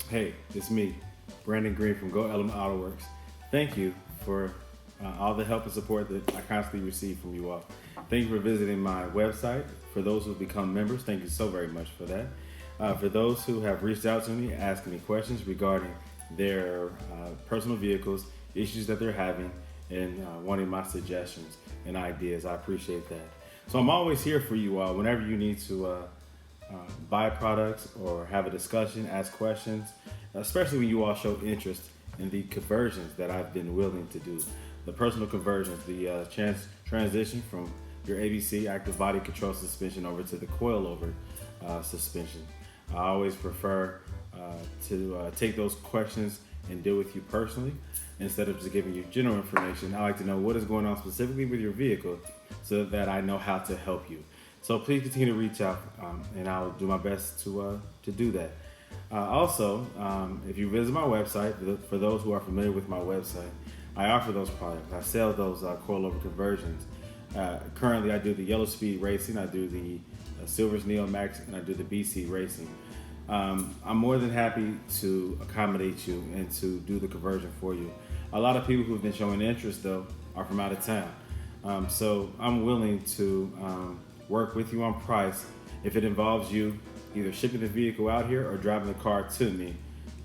Hey, it's me, Brandon Green from Go Element Autoworks. Thank you for all the help and support that I constantly receive from you all. Thank you for visiting my website. For those who have become members, thank you so very much for that. For those who have reached out to me, asking me questions regarding their personal vehicles, issues that they're having, and wanting my suggestions and ideas, I appreciate that. So I'm always here for you all whenever you need to buy products or have a discussion, ask questions, especially when you all show interest in the conversions that I've been willing to do. The personal conversions, the transition from your ABC active body control suspension over to the coilover suspension. I always prefer to take those questions and deal with you personally instead of just giving you general information. I like to know what is going on specifically with your vehicle so that I know how to help you. So please continue to reach out, and I'll do my best to do that. Also, if you visit my website, for those who are familiar with my website, I offer those products. I sell those coilover conversions. Currently, I do the Yellow Speed Racing, I do the Silvers Neo Max, and I do the BC Racing. I'm more than happy to accommodate you and to do the conversion for you. A lot of people who have been showing interest, though, are from out of town. So I'm willing to work with you on price if it involves you either shipping the vehicle out here or driving the car to me.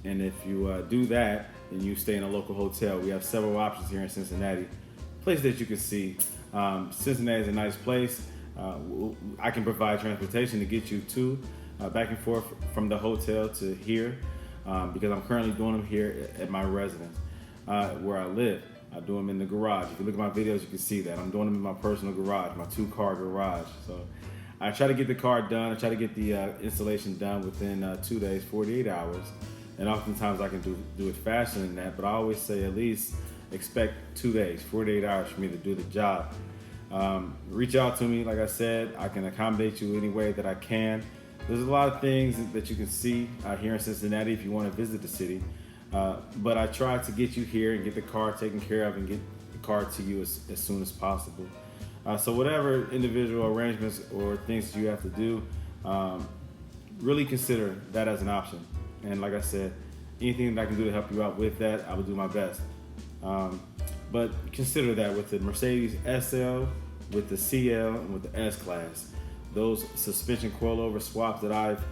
And if you do that, then you stay in a local hotel. We have several options here in Cincinnati, places that you can see. Cincinnati is a nice place. I can provide transportation to get you to back and forth from the hotel to here because I'm currently doing them here at my residence where I live. I do them in the garage. If you look at my videos, you can see that. I'm doing them in my personal garage, my 2-car garage. So I try to get the car done. I try to get the installation done within 2 days, 48 hours. And oftentimes I can do it faster than that, but I always say at least expect 2 days, 48 hours for me to do the job. Reach out to me. Like I said, I can accommodate you any way that I can. There's a lot of things that you can see here in Cincinnati if you want to visit the city. But I try to get you here and get the car taken care of and get the car to you as soon as possible. So whatever individual arrangements or things you have to do, really consider that as an option. And like I said, anything that I can do to help you out with that, I will do my best. But consider that with the Mercedes SL, with the CL, and with the S-Class. Those suspension coilover swaps that I've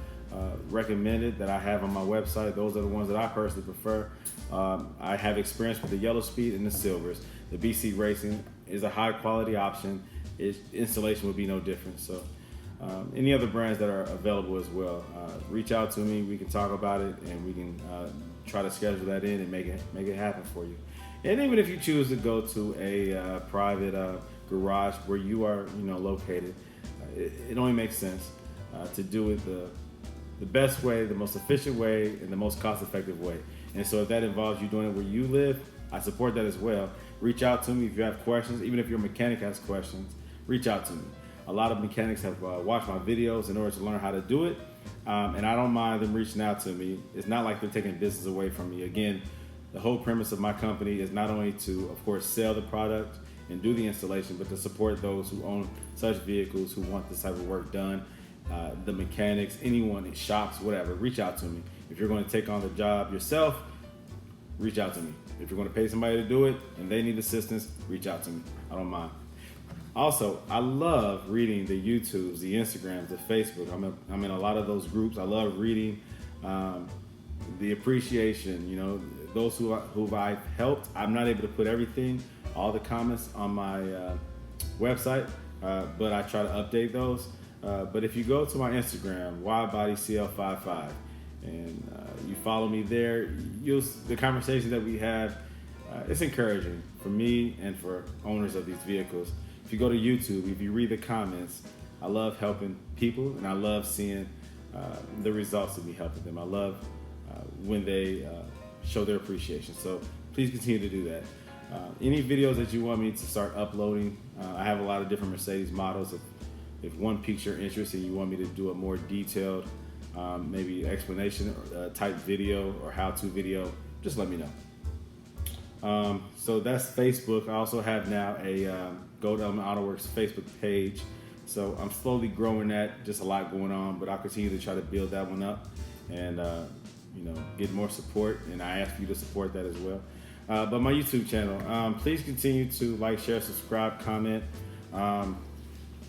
recommended that I have on my website, those are the ones that I personally prefer. I have experience with the Yellow Speed and the Silvers. The BC Racing is a high quality option. Its installation would be no different. So any other brands that are available as well, reach out to me. We can talk about it and we can try to schedule that in and make it happen for you. And even if you choose to go to a private garage where you are located, it only makes sense to do it the best way, the most efficient way, and the most cost-effective way. And so if that involves you doing it where you live, I support that as well. Reach out to me if you have questions. Even if your mechanic has questions, reach out to me. A lot of mechanics have watched my videos in order to learn how to do it, and I don't mind them reaching out to me. It's not like they're taking business away from me. Again, the whole premise of my company is not only to, of course, sell the product and do the installation, but to support those who own such vehicles who want this type of work done. The mechanics, anyone in shops, whatever, reach out to me. If you're going to take on the job yourself, reach out to me. If you're going to pay somebody to do it and they need assistance, reach out to me. I don't mind. Also, I love reading the YouTubes, the Instagrams, the Facebook. I'm in a lot of those groups. I love reading the appreciation, those who I've helped. I'm not able to put everything, all the comments on my website, but I try to update those. But if you go to my Instagram, WildBodyCL55, and you follow me there, the conversation that we have, it's encouraging for me and for owners of these vehicles. If you go to YouTube, if you read the comments, I love helping people, and I love seeing the results of me helping them. I love when they show their appreciation. So please continue to do that. Any videos that you want me to start uploading, I have a lot of different Mercedes models. If one piques your interest and you want me to do a more detailed, maybe explanation type video or how-to video, just let me know. So that's Facebook. I also have now a Go Element Autoworks Facebook page. So I'm slowly growing that, just a lot going on, but I'll continue to try to build that one up. And get more support, and I ask you to support that as well. But my YouTube channel, please continue to like, share, subscribe, comment.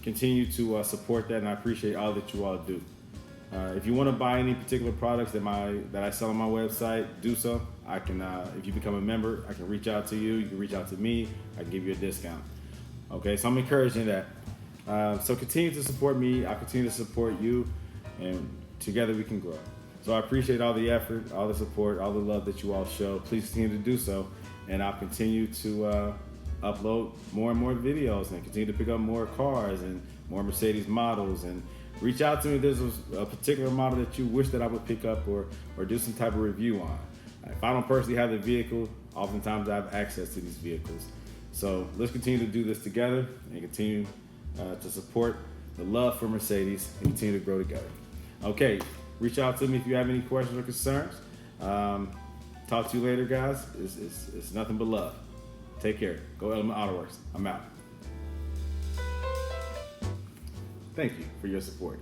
Continue to support that, and I appreciate all that you all do. If you want to buy any particular products that I sell on my website, do so. I can, if you become a member, I can reach out to you. You can reach out to me. I can give you a discount. Okay, so I'm encouraging that. So continue to support me. I continue to support you, and together we can grow. So I appreciate all the effort, all the support, all the love that you all show. Please continue to do so, and I'll continue to upload more and more videos and continue to pick up more cars and more Mercedes models. And reach out to me if there's a particular model that you wish that I would pick up or do some type of review on. If I don't personally have the vehicle, oftentimes I have access to these vehicles. So let's continue to do this together and continue to support the love for Mercedes and continue to grow together. Okay, reach out to me if you have any questions or concerns. Talk to you later, guys. It's nothing but love. Take care. Go Element Autoworks. I'm out. Thank you for your support.